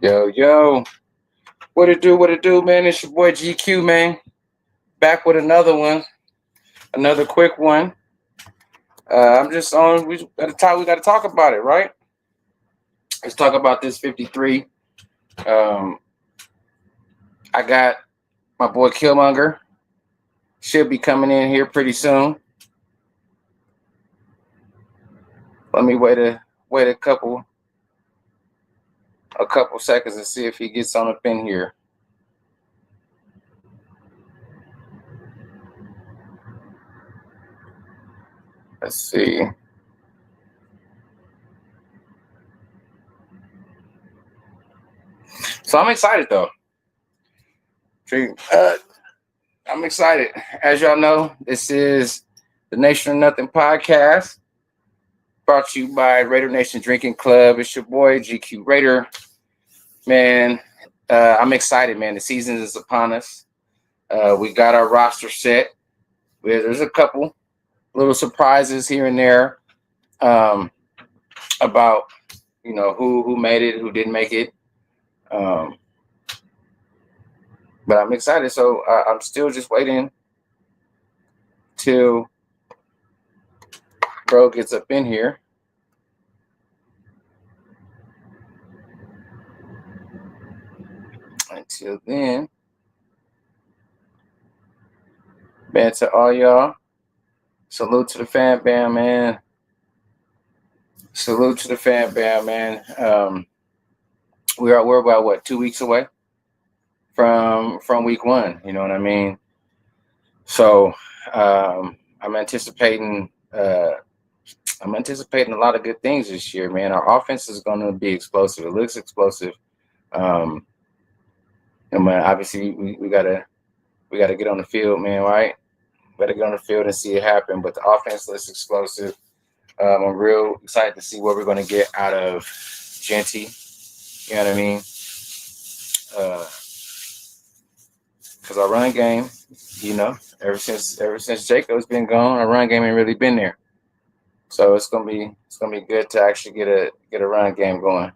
Yo, yo, what it do, man? It's your boy GQ, man. Back with another one, another quick one. I'm just on. We got to talk about it, right? Let's talk about this 53. Um, I got my boy Killmonger. Should be coming in here pretty soon. Let me wait a couple seconds and see if he gets on up in here. Let's see. So I'm excited though. I'm excited. As y'all know, this is the Nation of Nothing podcast, brought to you by Raider Nation Drinking Club. It's your boy GQ Raider. Man, I'm excited, man. The season is upon us. We got our roster set. There's a couple little surprises here and there um, about who made it, who didn't make it. Um, but I'm excited, so I'm still just waiting till bro gets up in here. Until then, man, to all y'all, salute to the fan bam, man. Salute to the fan bam, man. We're about what 2 weeks away from week one. You know what I mean? So I'm anticipating. I'm anticipating a lot of good things this year, man. Our offense is going to be explosive. It looks explosive. And man, obviously we gotta get on the field, man. Right? Better get on the field and see it happen. But the offense looks explosive. I'm real excited to see what we're going to get out of Genty. You know what I mean? Because our run game, ever since Jacob's been gone, our run game ain't really been there. So it's gonna be good to actually get a run game going.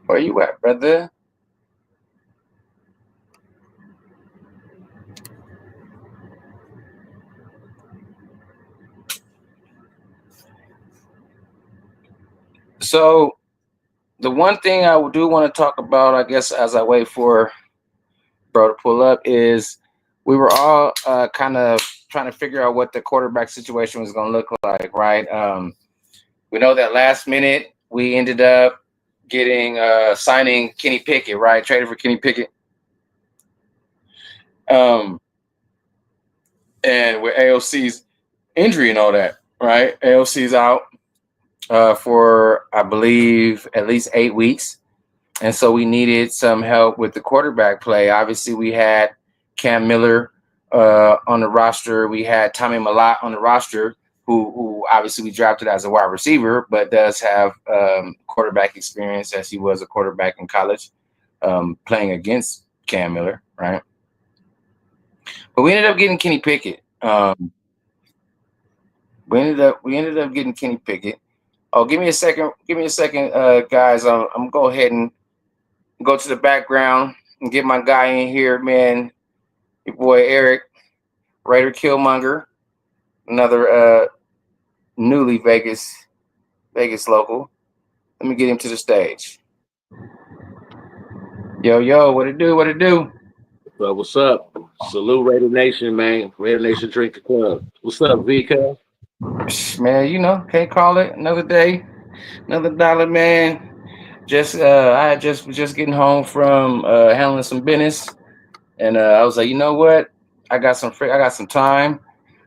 Where you at, brother? So the one thing I do want to talk about, I guess, as I wait for bro to pull up, is we were all kind of trying to figure out what the quarterback situation was going to look like, right? We know that last minute we ended up getting signing Kenny Pickett, right? Traded for Kenny Pickett. And with AOC's injury and all that, right? AOC's out for I believe at least 8 weeks, and so we needed some help with the quarterback play. Obviously, we had Cam Miller on the roster. We had Tommy Malott on the roster, who obviously we drafted as a wide receiver, but does have quarterback experience as he was a quarterback in college, playing against Cam Miller, right? But we ended up getting Kenny Pickett. We ended up getting Kenny Pickett. Oh, give me a second. Give me a second, guys. I'm gonna go ahead and go to the background and get my guy in here, man. Your boy Eric, Raider Killmonger, another newly Vegas local. Let me get him to the stage. Yo, yo, what it do? What it do? But what's up? Salute Raider Nation, man. Raider Nation Drinking Club. What's up, VK? Man, can't call it another day, another dollar, man. I was just getting home from handling some business, and I was like, you know what? I got some time.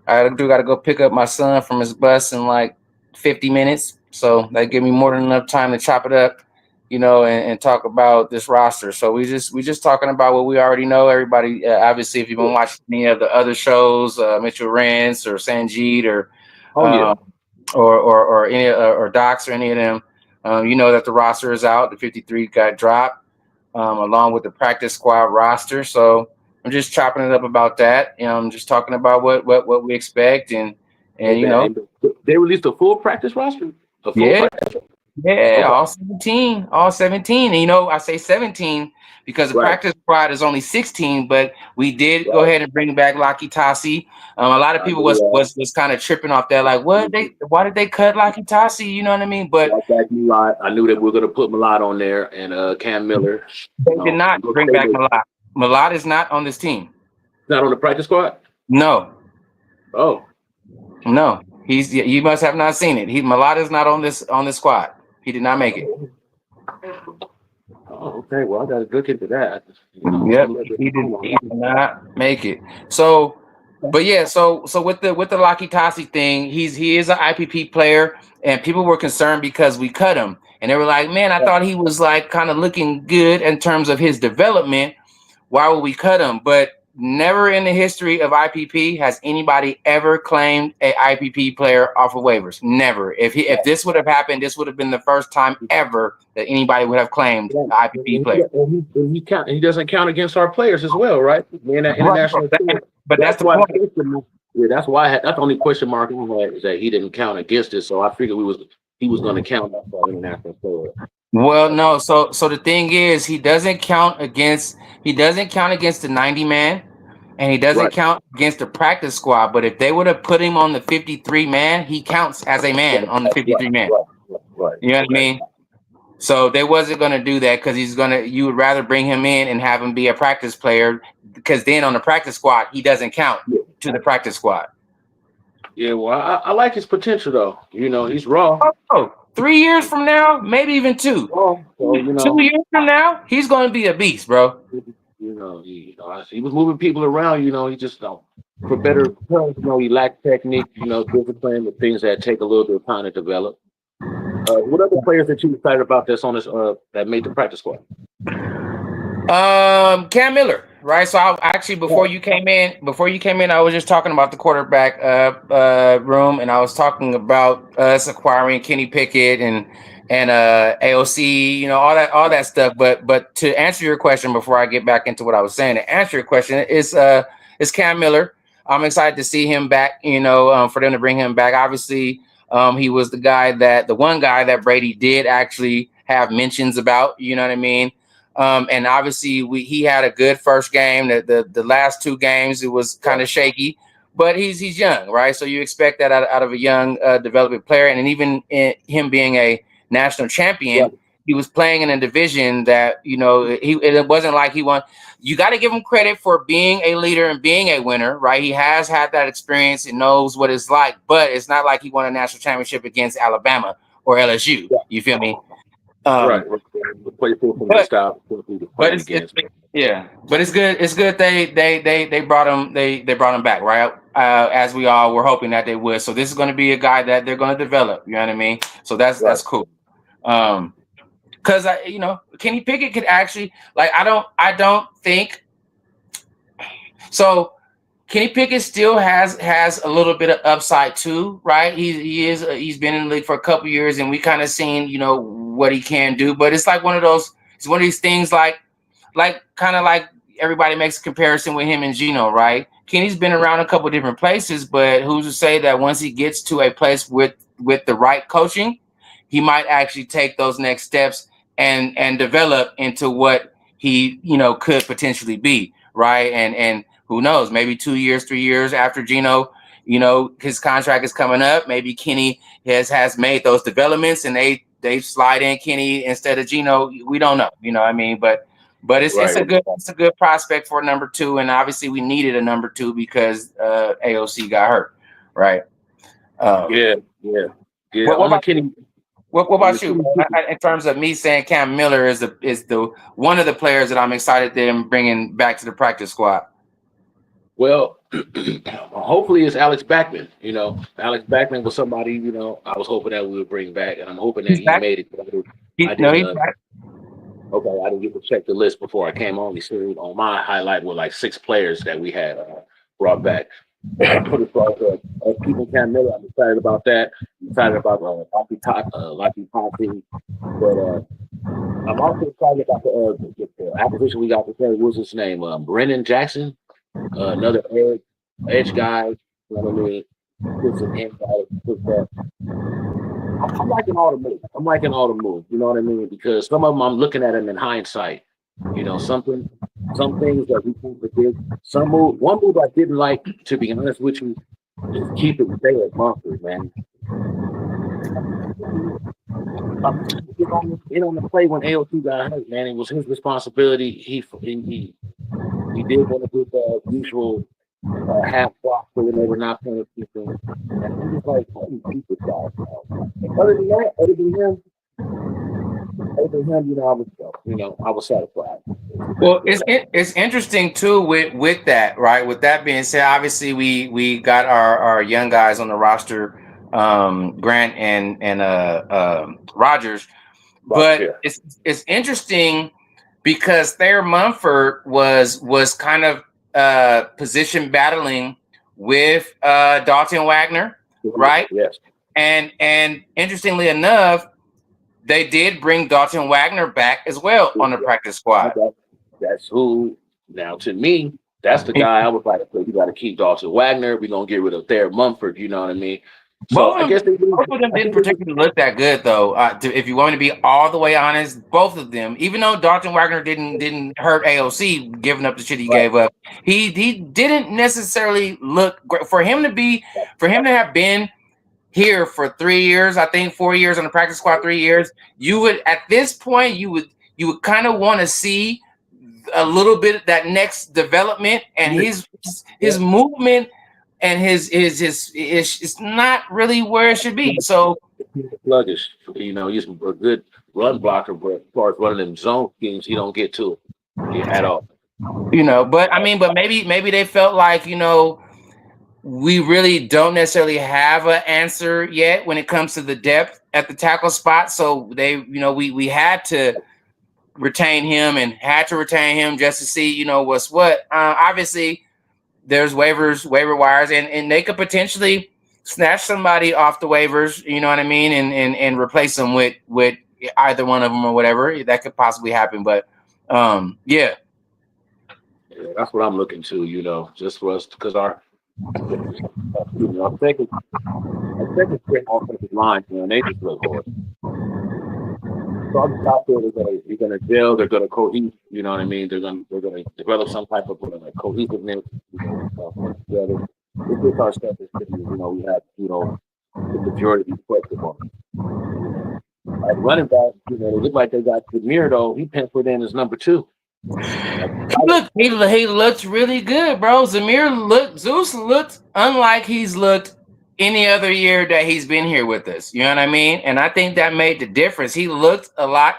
I got to go pick up my son from his bus in like 50 minutes, so that give me more than enough time to chop it up, and talk about this roster. So we just talking about what we already know. Everybody, obviously, if you've been watching any of the other shows, Mitchell Rance or Sanjeet or Oh uh, yeah. or any or Docs or any of them, you know that the roster is out. The 53 got dropped, along with the practice squad roster. So I'm just chopping it up about that. I'm just talking about what we expect Hey, and man, they released a full practice roster, a full yeah. practice. Yeah, Okay, all 17, all 17. And I say 17 because the right, practice squad is only 16, but we did go right. ahead and bring back Laki Tasi. A lot of I people knew was kind of tripping off that, like, why did they cut Laki Tasi? You know what I mean? But brought back Mulat. I knew that we were going to put Mulat on there and Cam Miller. they did not bring back Malad. Malad is not on this team. Not on the practice squad. No, Oh, no. You must have not seen it. Malad is not on this squad. He did not make it. oh, okay. Well, I got to look into that. Yep, he did not make it. So, but yeah, so with the Laki Tasi thing, he is an IPP player, and people were concerned because we cut him, and they were like, "Man, I thought he was like kind of looking good in terms of his development. Why would we cut him?" But never in the history of IPP has anybody ever claimed a IPP player off of waivers. Never. If this would have happened, this would have been the first time ever that anybody would have claimed an IPP player. He doesn't count against our players as well, right? In that Right, international tour. but that's the why. point. Yeah, that's why. That's the only question mark I had is that he didn't count against it. So I figured he was going to count that for international tour. Well, no. So the thing is, he doesn't count against the 90 man, and he doesn't Right. count against the practice squad. But if they would have put him on the 53 man, he counts as a man on the 53 man. Right. You know what I mean? So they wasn't going to do that because you would rather bring him in and have him be a practice player because then on the practice squad, he doesn't count to the practice squad. Yeah, well, I like his potential though. He's raw. Oh, 3 years from now, maybe even two. Oh, so 2 years from now, he's going to be a beast, bro. He was moving people around. He just for better terms. He lacked technique. Discipline, the things that take a little bit of time to develop. What other players that you excited about that's on this that made the practice squad? Cam Miller, right? So actually before you came in, I was just talking about the quarterback room, and I was talking about us acquiring Kenny Pickett and AOC, all that stuff. But to answer your question before I get back into what I was saying, to answer your question is Cam Miller. I'm excited to see him back. For them to bring him back. Obviously, he was the one guy that Brady did actually have mentions about. You know what I mean? And obviously, he had a good first game. The last two games, it was kind of shaky, but he's young, right? So you expect that out of a young development player. And even him being a national champion, he was playing in a division that it wasn't like he won. You got to give him credit for being a leader and being a winner, right? He has had that experience and knows what it's like, but it's not like he won a national championship against Alabama or LSU. You feel me? Right. But it's good. It's good. They brought him. They brought him back, right? As we all were hoping that they would. So this is going to be a guy that they're going to develop. You know what I mean? So that's cool. Because Kenny Pickett could actually I don't think so. Kenny Pickett still has a little bit of upside too, right? He's been in the league for a couple years, and we kind of seen what he can do. But it's like one of those. It's one of these things like kind of like everybody makes a comparison with him and Geno, right? Kenny's been around a couple different places, but who's to say that once he gets to a place with the right coaching, he might actually take those next steps and develop into what he could potentially be, right? And who knows, maybe 2 years, 3 years after Geno, his contract is coming up, maybe Kenny has made those developments and they slide in Kenny instead of Geno. We don't know, what I mean? But it's a good prospect for number two, and obviously we needed a number two because AOC got hurt, right? What about you? In terms of me saying Cam Miller is the one of the players that I'm excited them bringing back to the practice squad. Well, hopefully it's Alex Backman. Alex Backman was somebody, I was hoping that we would bring back, and I'm hoping that he made it. I didn't get to check the list before I came on. He said on my highlight were like 6 players that we had brought back. As far as keeping Cam Miller, I'm excited about that. excited about Lucky Posse, but I'm also excited about the acquisition we got today. What's his name? Brennan Jackson, another edge guy. You know what I mean? Put some inside, put that. I'm liking all the moves. I'm liking all the moves. You know what I mean? Because some of them I'm looking at them in hindsight. You know, some things that we can't predict. One move I didn't like, to be honest with you, is keep it stay at Mumford, man. Get on the play when AOC got hurt, man. It was his responsibility. He did one of his usual half block when they were not paying attention. And he was like, "Holy keep this guy." Other than that, I was satisfied. Well, it's interesting too with that, right? With that being said, obviously we got our young guys on the roster, Grant and Rogers, but yeah. It's interesting because Thayer Munford was kind of position battling with Dalton Wagner, right? Yes. And interestingly enough, they did bring Dalton Wagner back as well on the practice squad. That's who. Now, to me, that's the guy I was like, you got to keep Dalton Wagner. We're gonna get rid of Thayer Munford. You know what I mean? So I guess both of them didn't particularly look that good, though. If you want to be all the way honest, both of them, even though Dalton Wagner didn't hurt AOC giving up the shit he gave up, he didn't necessarily look great. For him to have been here for 3 years, I think 4 years on the practice squad, 3 years, you would at this point you would kind of want to see a little bit of that next development, and his movement and his it's not really where it should be. So sluggish, you know, he's a good run blocker, but as far as running in zone schemes, he don't get to it at all. You know, but maybe they felt like, you know, we really don't necessarily have an answer yet when it comes to the depth at the tackle spot. So they, you know, we had to retain him just to see, you know, what's what. Obviously, there's waiver wires, and they could potentially snatch somebody off the waivers, you know what I mean, and replace them with either one of them or whatever. That could possibly happen. But yeah, that's what I'm looking to, you know, just for us, because our second offensive line, you know, they just look hard. So on the top there, they're gonna gel, they're gonna cohesive, you know what I mean? They're gonna develop some type of cohesiveness, together. It's just our stuff is pretty, you know, we have, you know, the majority reflective on it. Like running back, you know, they look like they got Demir though. He penciled in as number 2. He looks really good, bro. Zeus looked unlike he's looked any other year that he's been here with us. You know what I mean? And I think that made the difference. He looked a lot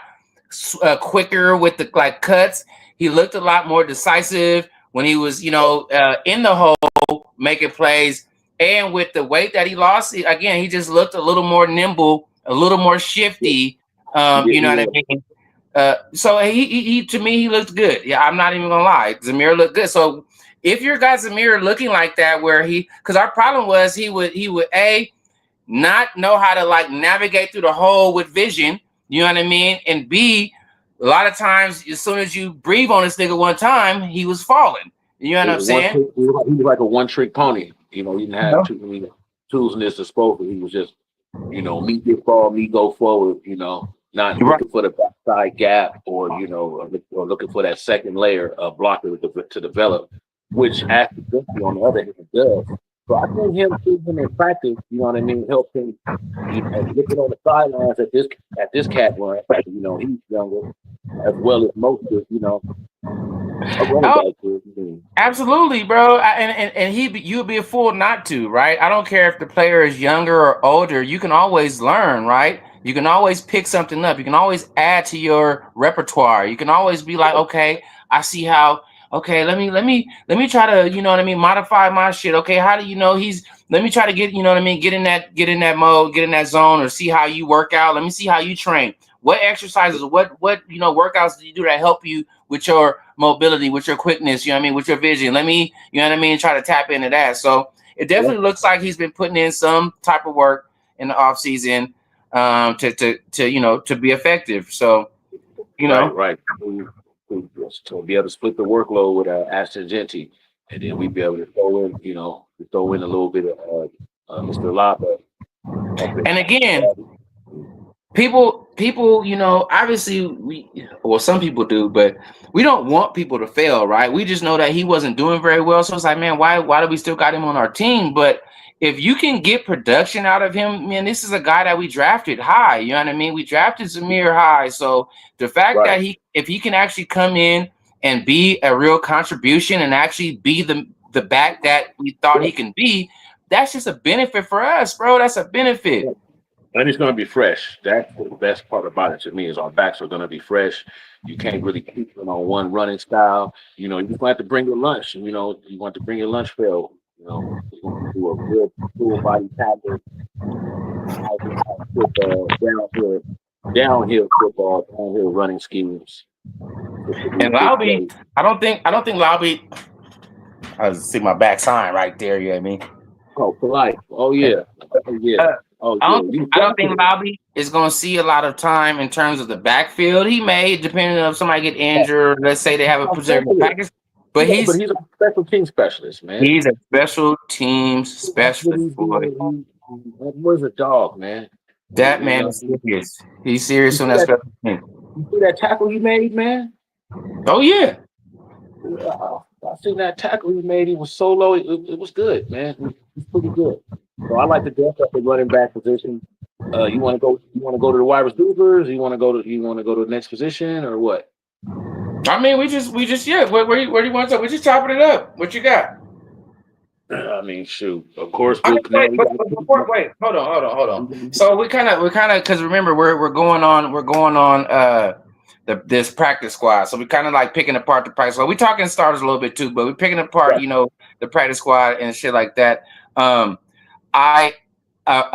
quicker with the cuts. He looked a lot more decisive when he was, you know, in the hole making plays. And with the weight that he lost, again, he just looked a little more nimble, a little more shifty. You know what I mean? So he to me, he looked good. Yeah, I'm not even gonna lie. Zamir looked good. So if your guy Zamir looking like that, because our problem was he would not know how to navigate through the hole with vision. You know what I mean? And B, a lot of times as soon as you breathe on this nigga one time, he was falling. You know what I'm saying? He was like a one-trick pony. You know, he didn't have too many tools in his disposal. He was just, you know, me get ball, me go forward. You know. Not looking for the backside gap or, you know, or looking for that second layer of blocker to develop, which actually on the other hand does. So I think him seeing in practice, you know what I mean, helped him, you know, looking on the sidelines at this cat run, you know, he's younger as well as most of, you know. Absolutely, bro. And you'd be a fool not to, right? I don't care if the player is younger or older. You can always learn, right? You can always pick something up. You can always add to your repertoire. You can always be like, okay, I see how. Okay, let me try to, you know what I mean, modify my shit. Okay, how do you know let me try to get, you know what I mean, get in that mode, get in that zone, or see how you work out. Let me see how you train. What exercises, what you know, workouts do you do that help you with your mobility, with your quickness, you know what I mean, with your vision? Let me, you know what I mean, try to tap into that. So it definitely looks like he's been putting in some type of work. in the offseason to be effective. So, right. So be able to split the workload with Ashton Genty, and then we'd be able to throw in a little bit of Mr. Lapa. And again, people, obviously some people do, but we don't want people to fail, right? We just know that he wasn't doing very well. So it's like, man, why do we still got him on our team? But if you can get production out of him, man, this is a guy that we drafted high. You know what I mean? We drafted Zamir high. So the fact that if he can actually come in and be a real contribution and actually be the back that we thought he can be, that's just a benefit for us, bro. That's a benefit. And it's going to be fresh. That's the best part about it to me is our backs are going to be fresh. You can't really keep them on one running style. You just going to have to bring your lunch. You want to bring your lunch pail. You want to do a real full body tackle, downhill football, downhill running schemes. And Lauby, I don't think Lauby. I see my back sign right there. You know what I mean? Oh, polite. Oh yeah. I don't think Lauby is going to see a lot of time in terms of the backfield. He may, depending on if somebody get injured. Let's say they have a preserved package, but he's a special team specialist, man. He's a special team specialist. Where's a dog, man? That man is serious. He's serious on that special team. You see that tackle he made, man? Oh yeah. I seen that tackle he made. He was so low. It was good, man. It was pretty good. So I like to depth up the running back position. You want to go to the wide receivers? You want to go to the next position or what? I mean, we just Where do you want to? We're just chopping it up. What you got? I mean, shoot. Of course. Wait, hold on. So we kind of because remember we're going on this practice squad. So we kind of like picking apart the practice squad. We talking starters a little bit too, but we're picking apart the practice squad and shit like that. A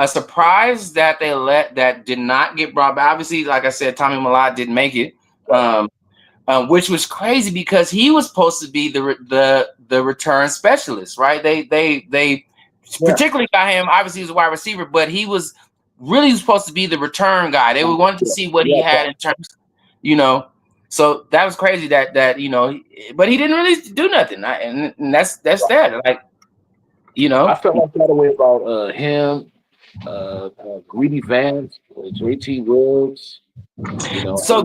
surprise that that did not get brought back. Obviously, like I said, Tommy Millard didn't make it, which was crazy because he was supposed to be the return specialist, right? They particularly got him. Obviously, he was a wide receiver, but he was really supposed to be the return guy. They wanted to see what he had in terms, So that was crazy that but he didn't really do nothing, and that's that. Like, I felt like that way about him. Greedy Vance, JT Woods. So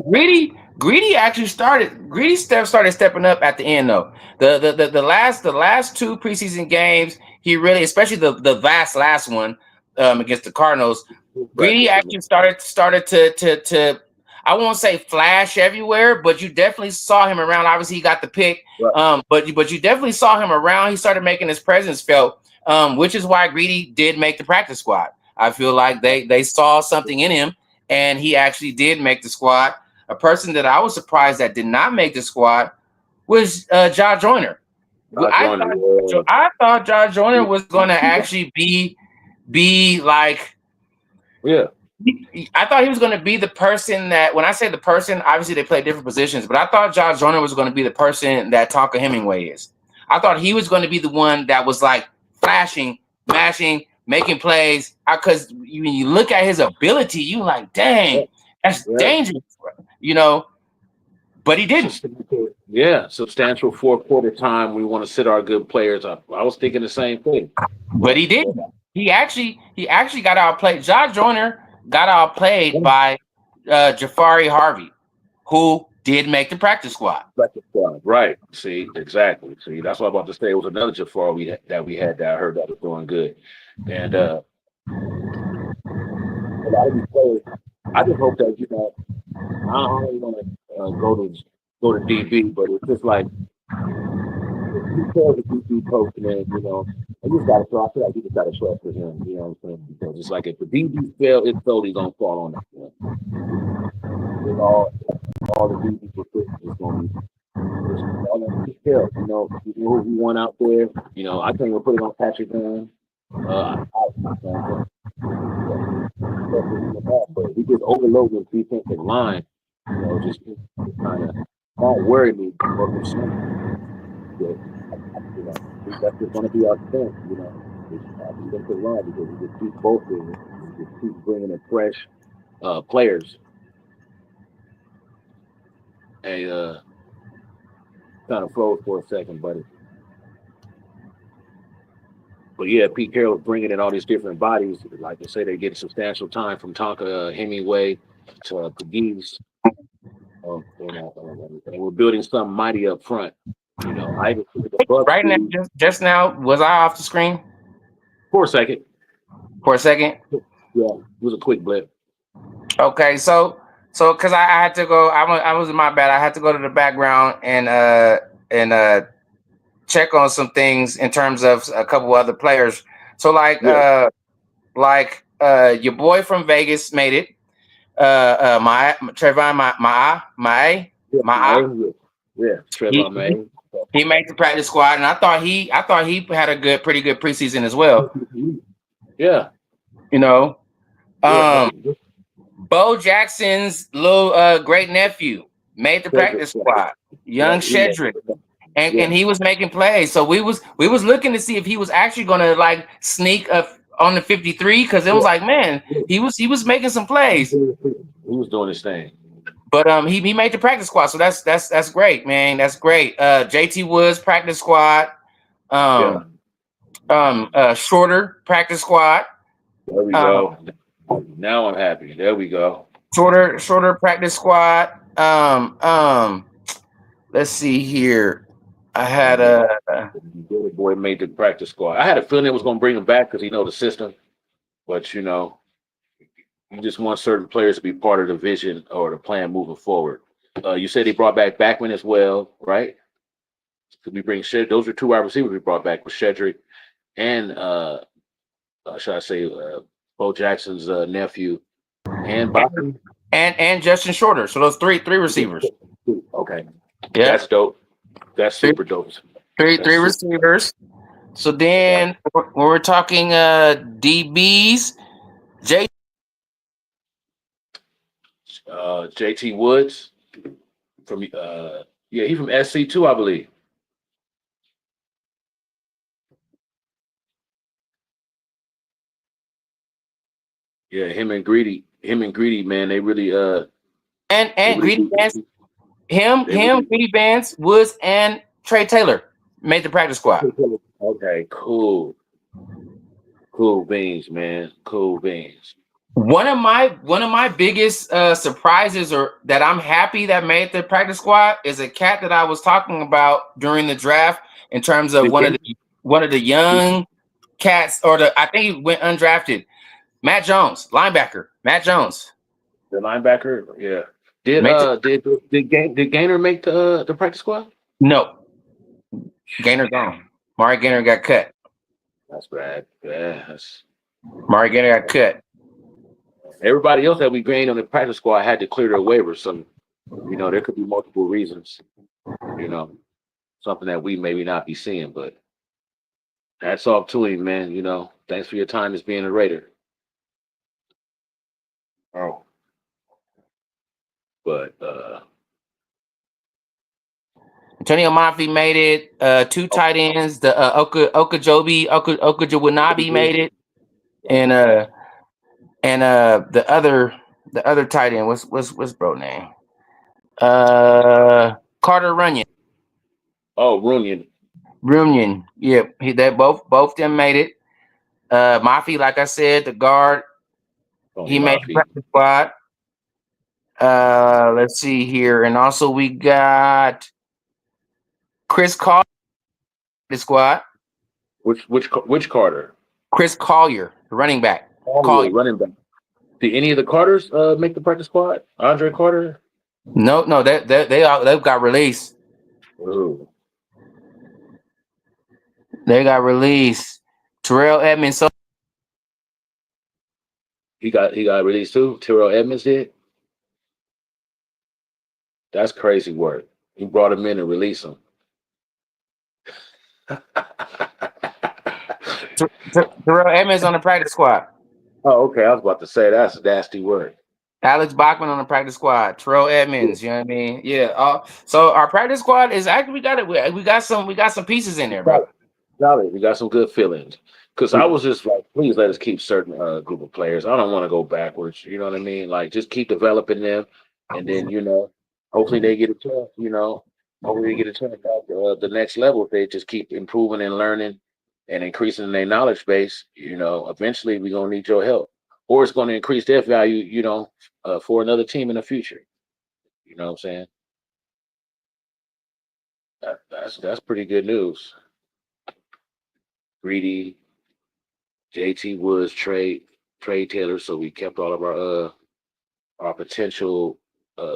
Greedy actually started stepping up at the end though. The last two preseason games, he really, especially the last one against the Cardinals, Greedy actually started to I won't say flash everywhere, but you definitely saw him around. Obviously, he got the pick, but you definitely saw him around. He started making his presence felt, which is why Greedy did make the practice squad. I feel like they saw something in him, and he actually did make the squad. A person that I was surprised that did not make the squad was Josh Joyner. I thought Josh Joyner was going to actually be like, I thought he was going to be the person that, when I say the person, obviously they play different positions, but I thought Josh Joyner was going to be the person that Tonka Hemingway is. I thought he was going to be the one that was like flashing, mashing, making plays. Because when you look at his ability, you like, dang, that's dangerous, But he didn't. Substantial 4-quarter time. We want to sit our good players up. I was thinking the same thing, but he didn't. He actually got outplayed. Josh Joyner got outplayed by Jafari Harvey, who did make the practice squad. Right. See, exactly. See, that's what I'm about to say. It was another Jafar that we had that I heard that was doing good. And a lot of these players, I just hope that, I don't really want to go to DB, but it's just like, he tells the DB coach, man, I just got to throw. I feel like you just got to trust with him. You know what I'm saying? Because it's like if the DB fail, it's totally gonna fall on that. With all the DB is gonna be all that detail. Who we want out there. I can't even put it on Patrick Graham. But we just overload the defensive line. Just kind of don't worry me. That's just going to be our strength, defensive line, because we just keep both of them. Just keep bringing in fresh players. Hey, kind of froze for a second, but yeah, Pete Carroll's bringing in all these different bodies. Like I say, they're getting substantial time from Tonka Hemingway to Pegues. And we're building something mighty up front. You know, I even the Bucks Right now, just now, was I off the screen for a second. for a second? Yeah, it was a quick blip. Okay, so because I had to go, I was in my bad. I had to go to the background and check on some things in terms of a couple other players. So your boy from Vegas made it. My Trayvon, Yeah, Trayvon May. He made the practice squad, and I thought he had a pretty good preseason as well. Yeah, you know, Bo Jackson's little great nephew made the practice squad, young Shedrick, and he was making plays. So we was looking to see if he was actually going to like sneak up on the 53 because it was like, man, he was making some plays. He was doing his thing. But he made the practice squad, so that's great, man. That's great. JT Woods practice squad. Shorter practice squad. There we go. Now I'm happy. There we go. Shorter practice squad. Let's see here. I had the boy made the practice squad. I had a feeling it was going to bring him back because he know the system, but you know, you just want certain players to be part of the vision or the plan moving forward. You said he brought back Backman as well, right? Could we bring Shed? Those are two wide receivers we brought back with Shedrick and should I say Bo Jackson's nephew and Boston and Justin Shorter. So those three receivers. Okay, yeah, that's dope. That's super dope. Three receivers. So then when we're talking DBs, JT Woods from he's from SC too, I believe. Yeah, him and Greedy, man, they really and Greedy Vance, Greedy Vance, Woods, and Trey Taylor made the practice squad. Okay, cool beans, man, cool beans. One of my biggest surprises, or that I'm happy that made the practice squad, is a cat that I was talking about during the draft in terms of one of the young cats, I think he went undrafted. Matt Jones, linebacker. Matt Jones, the linebacker. Yeah. Did Gainer make the practice squad? No. Gainer gone. Mari Gainer got cut. That's bad. Yeah. Mari Gainer got cut. Everybody else that we gained on the practice squad had to clear their waivers. So, you know, there could be multiple reasons. You know, something that we maybe not be seeing, but hats off to him, man. You know, thanks for your time as being a Raider. Oh. But Antonio Mafi made it. Two tight ends. The Okajawanabe made it, and the other tight end. What's bro name? Carter Runyon. Oh, Runyon. Yeah, they both them made it. Mafi, like I said, the guard. He made the practice squad. Let's see here, and also we got Chris Collier, the squad. Which Carter? Chris Collier, the running back. Collier. Running back. Did any of the Carters make the practice squad? Andre Carter? No, they've got released. Ooh. They got released. Terrell Edmonds. So he got released too. Terrell Edmonds did. That's crazy work. He brought him in and released him. Terrell Edmonds on the practice squad. Oh, okay. I was about to say that's nasty work. Alex Bachman on the practice squad. Terrell Edmonds. You know what I mean? Yeah. So our practice squad is actually we got some pieces in there, bro. solid. We got some good feelings. Because I was just like, please let us keep certain group of players. I don't want to go backwards. You know what I mean? Like, just keep developing them, and then hopefully they get a chance. Hopefully they get a chance at the next level if they just keep improving and learning and increasing their knowledge base. Eventually we're gonna need your help, or it's going to increase their value. For another team in the future. You know what I'm saying? That's pretty good news. Greedy, JT Woods trade Taylor, so we kept all of our potential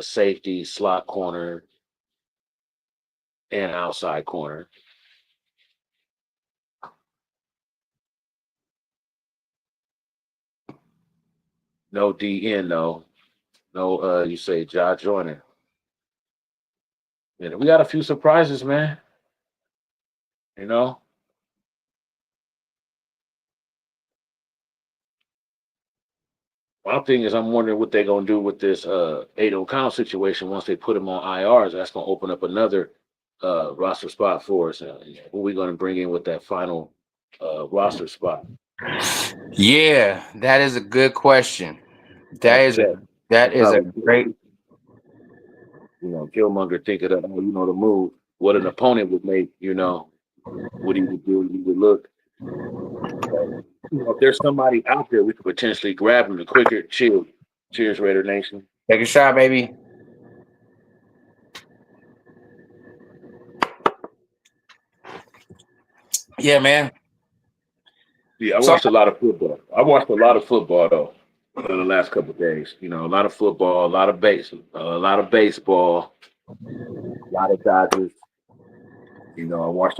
safety, slot corner, and outside corner. No DN though. No, you say Josh Joyner. And we got a few surprises, man. You know, one thing is I'm wondering what they're gonna do with this Aiden O'Connell situation once they put him on IRs. That's gonna open up another roster spot for us. Who we gonna bring in with that final roster spot? Yeah, that is a good question. That is a great. Killmonger think of the move. What an opponent would make. What he would do. He would look. If there's somebody out there, we could potentially grab him the quicker. Cheers, Raider Nation. Take a shot, baby. Yeah, man. Yeah, I watched a lot of football. I watched a lot of football though in the last couple of days. A lot of football, a lot of baseball, a lot of Dodgers. I watched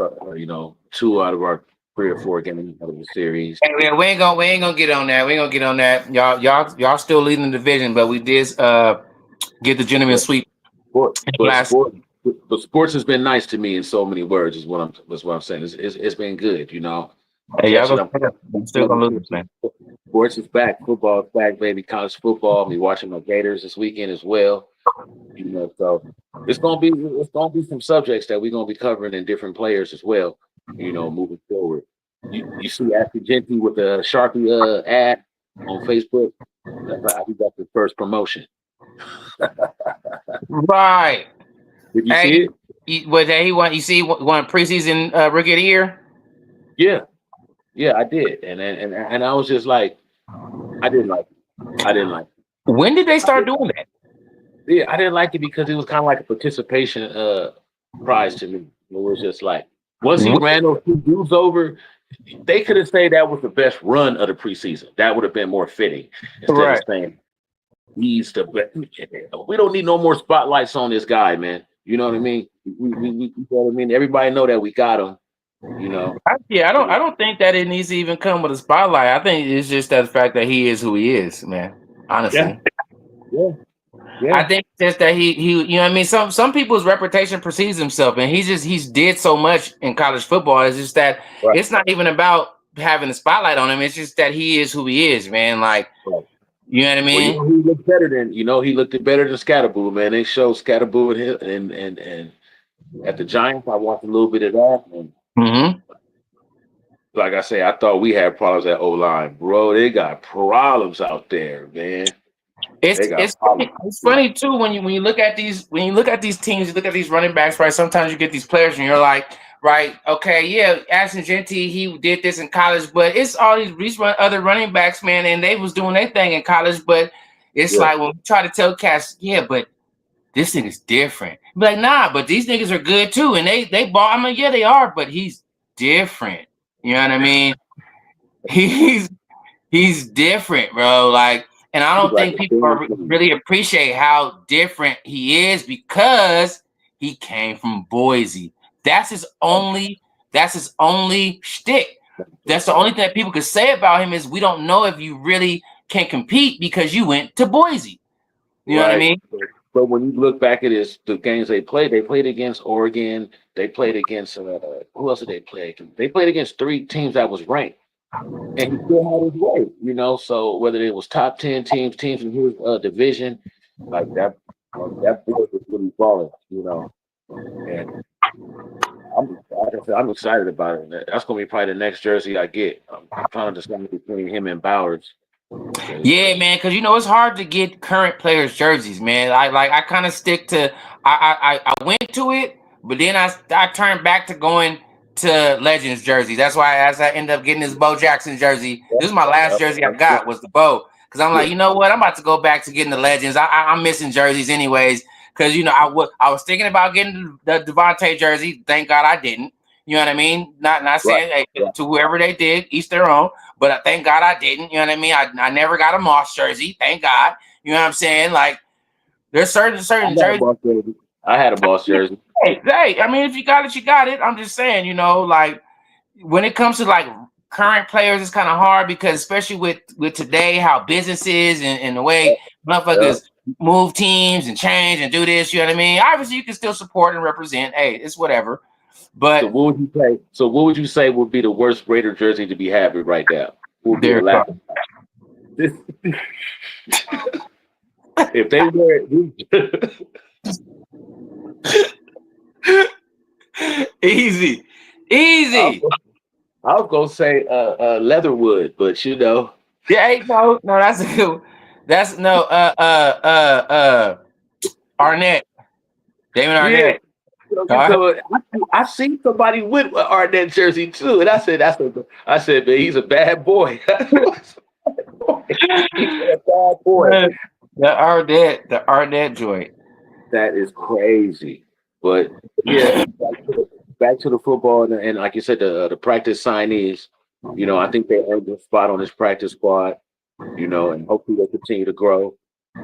two out of our 3 or 4 games out of the series. Hey, we ain't gonna get on that. We ain't gonna get on that. Y'all still leading the division, but we did get the gentleman sweep. But sports has been nice to me in so many words. Is what I'm saying. It's been good. Hey, I'm still gonna lose, man. Sports is back. Football is back, baby. College football. I'll be watching my Gators this weekend as well. So it's gonna be some subjects that we're gonna be covering in different players as well. Moving forward. You see Ashley Genty with the Sharpie ad on Facebook. I think that's his first promotion. Right. Did you see it? He won preseason rookie of the year? Yeah, I did. And I was just like, I didn't like it. When did they start doing that? Yeah, I didn't like it because it was kind of like a participation prize to me. It was just like once he ran those 2 dudes over, they could have said that was the best run of the preseason. That would have been more fitting instead of saying he's the best. We don't need no more spotlights on this guy, man. You know what I mean? We you know what I mean? Everybody know that we got him. I don't think that it needs to even come with a spotlight. I think it's just that the fact that he is who he is, man. Honestly. Yeah. I think just that he you know what I mean, some people's reputation precedes himself, and he's did so much in college football. It's just that it's not even about having the spotlight on him. It's just that he is who he is, man. Like you know what I mean? Well, he looked better than he looked better than Scatterboo, man. They showed Scatterboo and at the Giants. I watched a little bit of that. Like I say, I thought we had problems at O-line, bro. They got problems out there, man. It's funny too when you look at these teams, you look at these running backs, right? Sometimes you get these players and you're like, right, okay, yeah, Ashton Genty, he did this in college, but it's all these other running backs, man, and they was doing their thing in college, but it's like when we try to tell cats, yeah, but this thing is different. Be like, nah, but these niggas are good too, and they ball. I mean, yeah, they are, but he's different. You know what I mean? He's different, bro. Like, and I don't think people really appreciate how different he is because he came from Boise. That's his only shtick. That's the only thing that people could say about him is we don't know if you really can compete because you went to Boise. You know what I mean? But when you look back at the games they played against Oregon. They played against who else did they play? They played against 3 teams that was ranked. And he still had his way, So whether it was top 10 teams in his division, like that boy was really balling, And like I said, I'm excited about it. That's gonna be probably the next jersey I get. I'm trying to decide between him and Bowers. Yeah, man, because it's hard to get current players' jerseys, man. I kind of stick to I went to it, but then I turned back to going to Legends jerseys. That's why as I end up getting this Bo Jackson jersey. This is my last jersey I got was the Bo. Because I'm like, you know what? I'm about to go back to getting the Legends. I'm missing jerseys anyways. Because I was thinking about getting the Devontae jersey. Thank God I didn't. You know what I mean? Not saying hey, to whoever they did, each their own. But thank God I didn't. You know what I mean? I never got a Moss jersey. Thank God. You know what I'm saying? Like there's certain jerseys. I had a Moss jersey. Hey, I mean, if you got it, you got it. I'm just saying, like when it comes to like current players, it's kind of hard because especially with today, how business is and the way motherfuckers move teams and change and do this. You know what I mean? Obviously, you can still support and represent. Hey, it's whatever. But so what would you say? So what would you say would be the worst Raider jersey to be having right now? Who would be the last? If they wear it, easy. I was gonna say Leatherwood, but Yeah, no, that's a good. That's no Arnett, Damon Arnett. So I've seen somebody with an Arnett jersey too, and I said, I said, man, he's a bad boy. He's a bad boy. The Arnett joint. That is crazy. But yeah, back to the football and like you said, the practice signees. I think they earned a spot on this practice squad. And hopefully they continue to grow.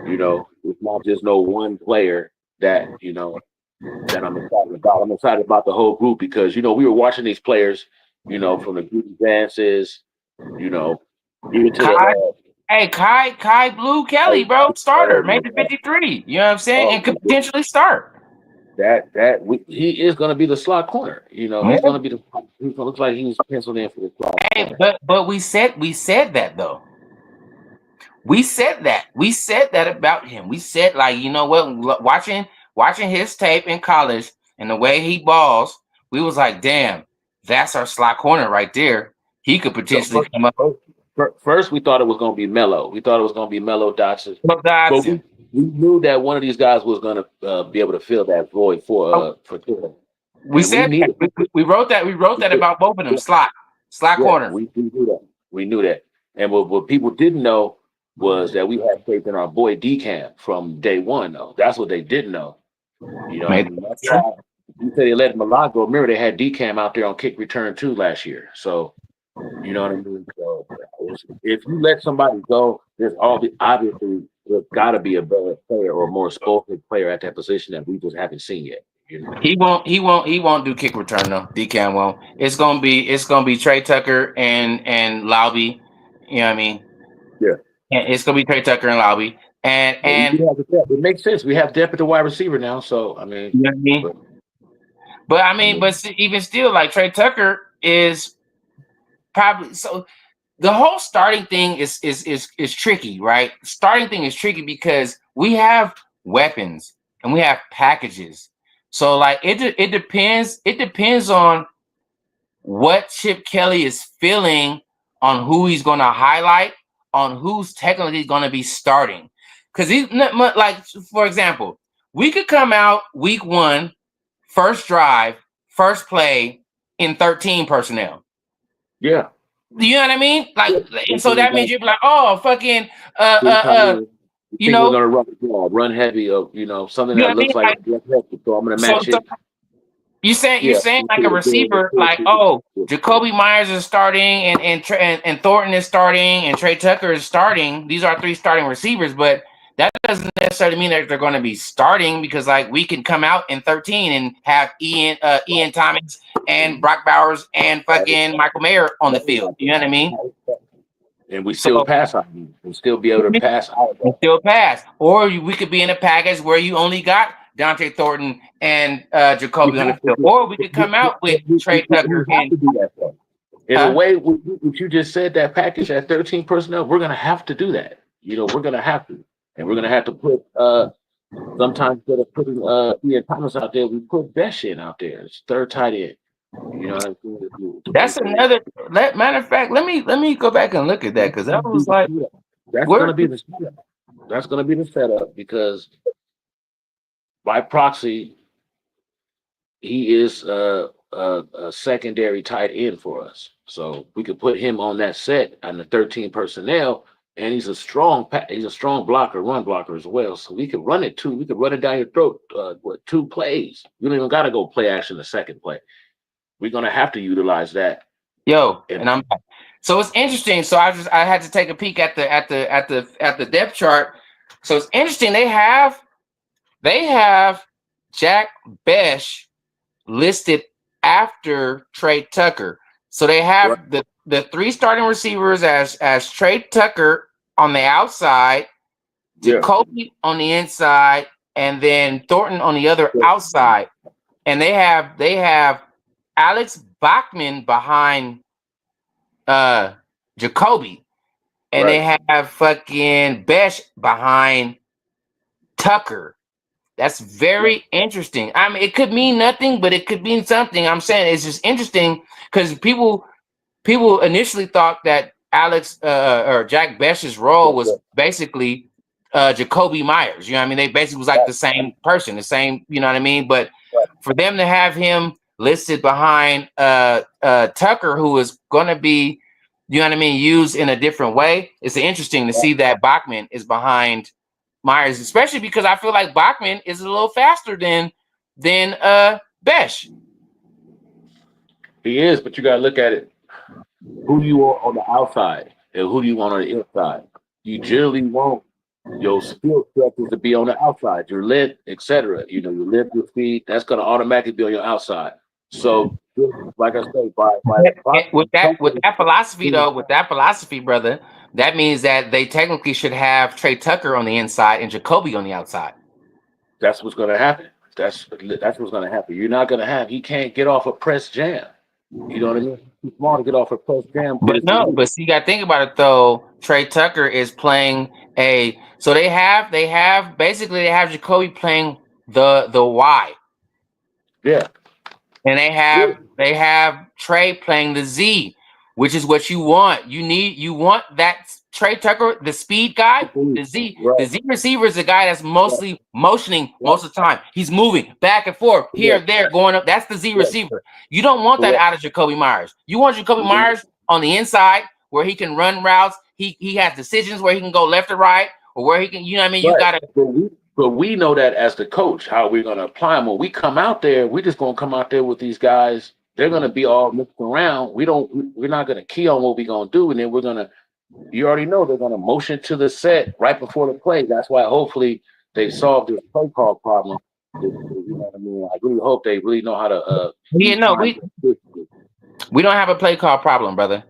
It's not just no one player that that I'm excited about. I'm excited about the whole group because we were watching these players, from the group advances, even to Kai Blue Kelly, bro, starter, made the 53. You know what I'm saying? And could potentially start. He is going to be the slot corner. He's going to be he's going to look like he's penciled in for the slot corner. But we said that though. We said that about him. We said like, you know what? Watching his tape in college and the way he balls, we was like, damn, that's our slot corner right there. He could potentially come up. First, we thought it was going to be Melo. We thought it was going to be Melo Dotson. But we knew that one of these guys was going to be able to fill that void for Taylor. We wrote that about both of them. Slot corner. We knew that. We knew that. And what people didn't know was that we had faith in our boy DCAM from day one, though. That's what they didn't know. That's why you said they let Malak go. Remember, they had DCAM out there on kick return too last year. So, you know what I mean? So, if you let somebody go, obviously there's got to be a better player or a more spoken player at that position that we just haven't seen yet. He won't do kick return though. DCAM won't. It's gonna be Trey Tucker and Lauby. You know what I mean? Yeah. And it's gonna be Trey Tucker and Lauby. And it makes sense. We have depth at the wide receiver now, so I mean. You know what I mean? But even still, like Trey Tucker is probably so. The whole starting thing is tricky, right? Starting thing is tricky because we have weapons and we have packages. So like it depends on what Chip Kelly is feeling on who he's going to highlight, on who's technically going to be starting. Because like, for example, we could come out week 1, first drive, first play in 13 personnel. Yeah. You know what I mean? Like, and so that means you'd be like, oh, fucking, we're gonna run heavy of something that looks like so I'm gonna match it. You're saying like a receiver, like, oh, Jacoby Myers is starting and Thornton is starting and Trey Tucker is starting. These are 3 starting receivers, but that doesn't necessarily mean that they're going to be starting because like we can come out in 13 and have Ian Thomas and Brock Bowers and fucking Michael Mayer on the field. You know what I mean? And we still pass on you. We'll still be able to pass out. Still pass. Or we could be in a package where you only got Dante Thornton and Jacoby on the field. Or we could come out with Trey Tucker. In a way, what you just said, that package at 13 personnel, we're going to have to do that. We're going to have to. And we're going to have to put, sometimes instead of putting Ian Thomas out there, we put Beshin out there. It's third tight end. You know what I'm saying? To That's basically, another. Matter of fact, let me go back and look at that because that was like that's where. gonna be the setup. That's gonna be the setup because by proxy, he is a secondary tight end for us. So we could put him on that set on the 13 personnel, and he's a strong blocker, run blocker as well. So we could run it too. We could run it down your throat. What 2 plays? You don't even got to go play action the second play. We're gonna have to utilize that. Yo, And and I'm back. So it's interesting. So I had to take a peek at the depth chart. So it's interesting. They have Jack Besh listed after Trey Tucker. So they right, have the three starting receivers as Trey Tucker on the outside, yeah, Jacoby on the inside, and then Thornton on the other yeah, outside. And they have Alex Bachman behind Jacoby, and they right. have fucking Besh behind Tucker. That's Yeah. very interesting. I mean, it could mean nothing, but it could mean something. I'm saying it's just interesting because people initially thought that Alex or Jack Besh's role was basically Jacoby Myers. You know what I mean? They basically was like the same person, the same, you know what I mean? But for them to have him listed behind Tucker, who is gonna be, you know what I mean, used in a different way, it's interesting to see that Bachman is behind Myers, especially because I feel like Bachman is a little faster than Besh. He is, but you gotta look at it. Who do you want on the outside, and who do you want on the inside? You generally want your skill structures to be on the outside, your length, etc. You know, your length, your speed, that's gonna automatically be on your outside. So, like I said, by With proxy, that philosophy though, with that philosophy, brother, that means that they technically should have Trey Tucker on the inside and Jacoby on the outside. that's what's gonna happen. That's what's gonna happen. You're not gonna have. He can't get off a press jam. You know what I mean? He's too small to get off a press jam But against the no, lead. but see, you got to think about it though. Trey Tucker is playing a so they have basically they have Jacoby playing the Y, Yeah, and they yeah, have Trey playing the Z, which is what you want. You want that Trey Tucker, the speed guy, the Z. right, The Z receiver is the guy that's right, mostly motioning right, most of the time. He's moving back and forth yeah, here, there, going up. That's the Z yeah, receiver. You don't want that correct. out of Jacoby Myers. You want Jacoby Myers on the inside where he can run routes. He has decisions where he can go left or right, or where he can, you know what I mean? You Right. gotta But we know that as the coach, how we're gonna apply them. When we come out there, we're just gonna come out there with these guys. They're gonna be all mixed around. We're not gonna key on what we're gonna do, and then we're gonna. You already know they're gonna motion to the set right before the play. That's why hopefully they solve this play call problem. You know what I mean? I really hope they really know how to yeah, use no, time. we don't have a play call problem, brother.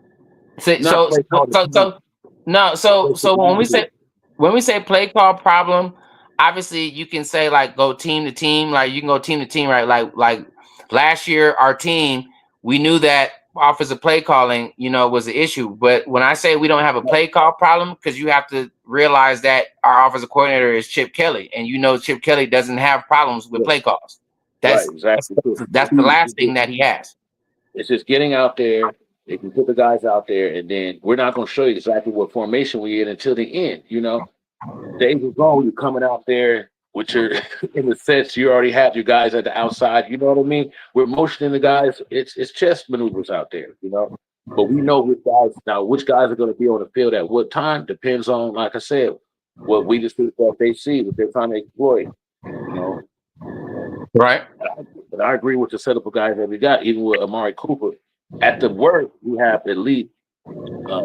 So Not so play so call the so, time. so no, so when we say play call problem, obviously you can say like go team to team, like you can go team to team, right? Like last year, our team, we knew that offensive play calling, was the issue. But when I say we don't have a play call problem, because you have to realize that our offensive coordinator is Chip Kelly, and Chip Kelly doesn't have problems with Yeah, play calls. right, That's exactly. that's the last thing that he has. It's just getting out there. They can put the guys out there, and then we're not going to show you exactly what formation we in until the end. You know, days ago, you're coming out there with your, in the sense you already have your guys at the outside. You know what I mean? We're motioning the guys. It's chess maneuvers out there. You know, but we know which guys now. Which guys are going to be on the field at what time depends on, like I said, what we just what they see, what they're trying to exploit. You know, Right. but I agree with the setup of guys that we got, even with Amari Cooper. At the worst, we have at least uh,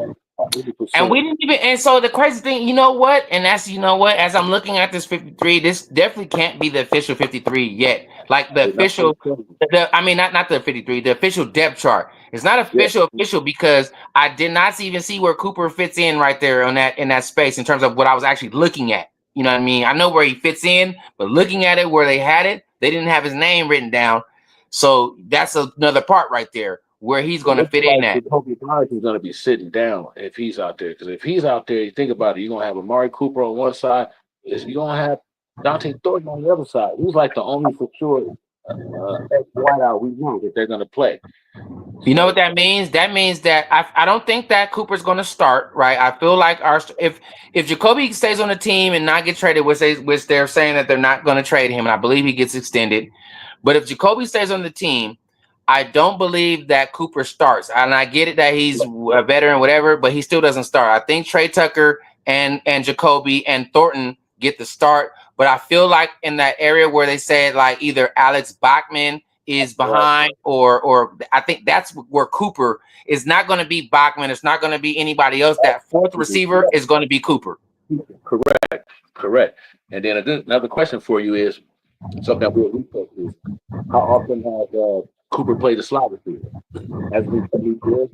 And 80%. we didn't even, and so the crazy thing, and that's, as I'm looking at this 53, this definitely can't be the official 53 yet. Like the official, I mean, not the 53, the official depth chart. It's not Yeah, official because I did not even see where Cooper fits in right there in that space in terms of what I was actually looking at. You know what I mean? I know where he fits in, but looking at it where they had it, they didn't have his name written down. So that's another part right there where he's it going to looks fit in like at. Kobe Bryant is going to be sitting down if he's out there. Because if he's out there, you think about it, you're going to have Amari Cooper on one side, you're going to have Dante Thornton on the other side. He's like the only for sure X wideout we want if they're going to play. You know what that means? That means that I don't think that Cooper's going to start, right? I feel like if Jacoby stays on the team and not get traded, which they're saying that they're not going to trade him, and I believe he gets extended. But if Jacoby stays on the team, I don't believe that Cooper starts. And I get it that he's a veteran, whatever, but he still doesn't start. I think Trey Tucker and Jacoby and Thornton get the start. But I feel like in that area where they said like either Alex Bachman is behind or I think that's where Cooper is not going to be Bachman. It's not going to be anybody else. That fourth receiver is going to be Cooper. Correct. And then another question for you is something that we'll research is how often has Cooper played the slot receiver? Has he good?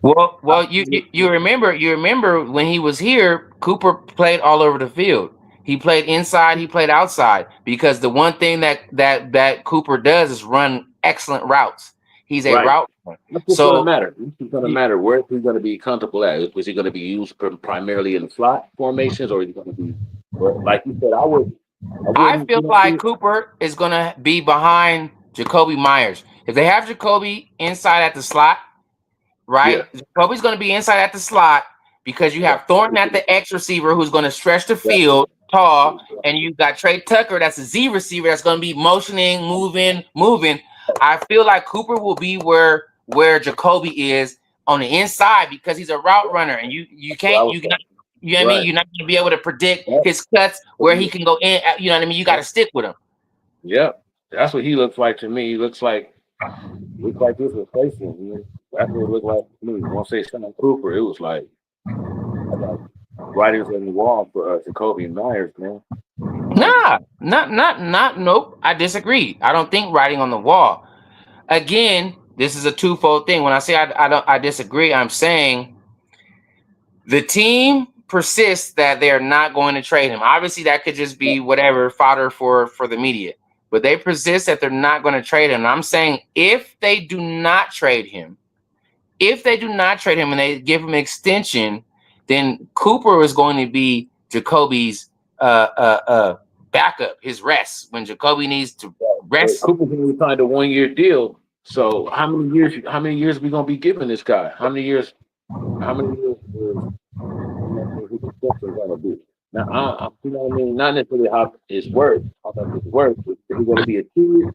Well, you remember when he was here, Cooper played all over the field. He played inside, he played outside because the one thing that Cooper does is run excellent routes. He's a route runner. What's going to matter? It's going to matter where is he going to be comfortable at. Was he going to be used primarily in slot formations, or is he going to be like you said? I feel like Cooper is going to be behind Jacoby Myers. If they have Jacoby inside at the slot, right? Yeah. Jacoby's going to be inside at the slot because you have Thornton at the X receiver who's going to stretch the field tall, and you got Trey Tucker that's a Z receiver that's going to be motioning, moving. I feel like Cooper will be where Jacoby is on the inside because he's a route runner, and you know what I mean? You're not going to be able to predict his cuts where he can go in. You know what I mean? You got to stick with him. Yeah, that's what he looks like to me. He looks like this replacement. That's what it looked like to me. Once they signed Cooper, it was like writings on the wall for Jacoby Myers, man. Nope. I disagree. I don't think writing on the wall. Again, this is a twofold thing. When I say I disagree, I'm saying the team persists that they are not going to trade him. Obviously, that could just be whatever fodder for the media. But they persist that they're not going to trade him. And I'm saying if they do not trade him and they give him an extension, then Cooper is going to be Jacoby's backup, his rest when Jacoby needs to rest. Cooper's going to sign a 1-year deal. So how many years are we going to be giving this guy? How many years is his extension going to be? Now, you know what I mean? Not necessarily how it's worth. How much it's worth. Is it going to be a 2-year?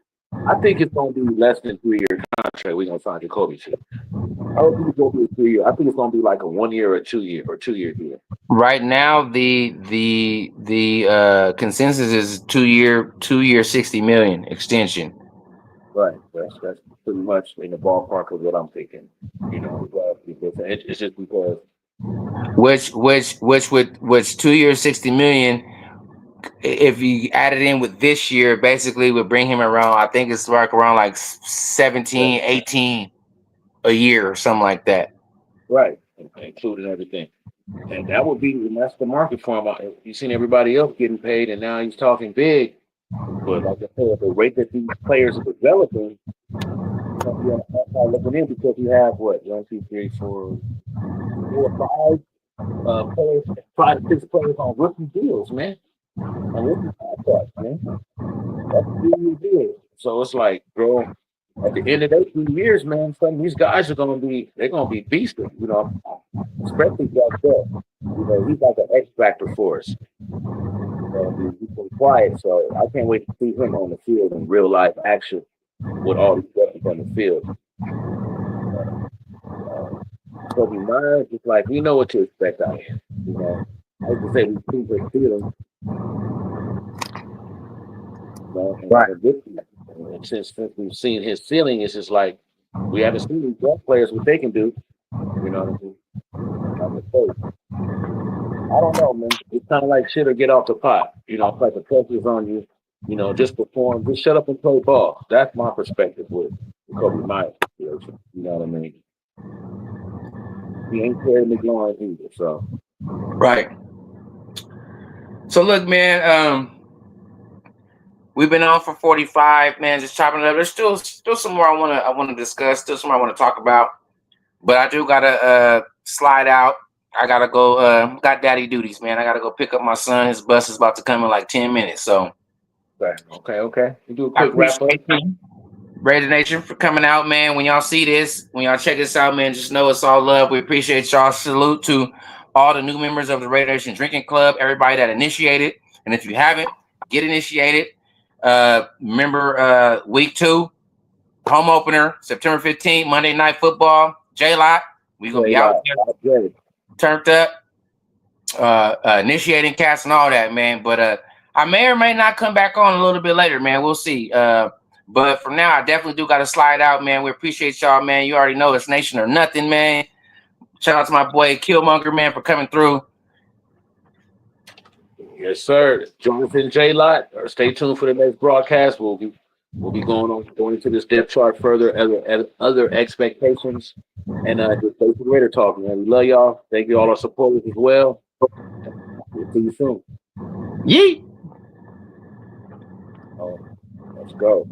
I think it's going to be less than 3-year contract. We're going to sign Jacoby to. I don't think it's going to be a 3-year. I think it's going to be like a 1-year or 2-year deal. Right now, the consensus is 2-year, $60 million extension. Right. That's pretty much in the ballpark of what I'm thinking. You know, because it's just because. Which 2 years, $60 million. If you add it in with this year, basically would bring him around. I think it's like around like 17, 18 a year or something like that. Right, including everything, and that's the market for him. You've seen everybody else getting paid, and now he's talking big. But like I said, the rate that these players are developing, you have to looking in because you have what 1, 2, 3, 4, 5 players, 5 to 6 players on rookie deals, man. On rookie contracts, man. That's a 3-year deal. So it's like, bro, at the end of those 3 years, man, some of these guys are gonna be beasts, you know, especially Jack Bell. You know, he's like an X factor for us. He's been quiet, so I can't wait to see him on the field in real life action with all these weapons on the field. Kobe Myers, it's like we know what to expect out here. You know, I hate to say we see his feeling. Right. And since we've seen his ceiling, it's just like we haven't seen these young players what they can do. You know what I mean? I don't know, man. It's kind of like shit or get off the pot. You know, it's like the pressure's on you. You know, just perform, just shut up and play ball. That's my perspective with Kobe Myers. You know what I mean? He ain't Terry McLaurin either, so. Right. So look, man, we've been on for 45, man, just chopping it up. There's still some more I wanna discuss, still some more I want to talk about. But I do gotta slide out. I gotta go got daddy duties, man. I gotta go pick up my son. His bus is about to come in like 10 minutes. So Okay. You do a I quick wrap up. appreciate you, Raider Nation, for coming out, man. When y'all see this, when y'all check this out, man, just know it's all love. We appreciate y'all. Salute to all the new members of the Raider Nation Drinking Club, everybody that initiated. And if you haven't, get initiated. Remember week 2, home opener, September 15th, Monday Night Football. J-Lot, we're going to be out there, turned up, initiating cast and all that, man. But I may or may not come back on a little bit later, man. We'll see. But for now, I definitely do got to slide out, man. We appreciate y'all, man. You already know it's Nation or Nothing, man. Shout out to my boy Killmonger, man, for coming through. Yes, sir. Jonathan J-Lot. Stay tuned for the next broadcast. We'll be going into this depth chart further as other expectations. And just stay for the Raider talk, man. We love y'all. Thank you all our supporters as well. We'll see you soon. Yeet. Let's go.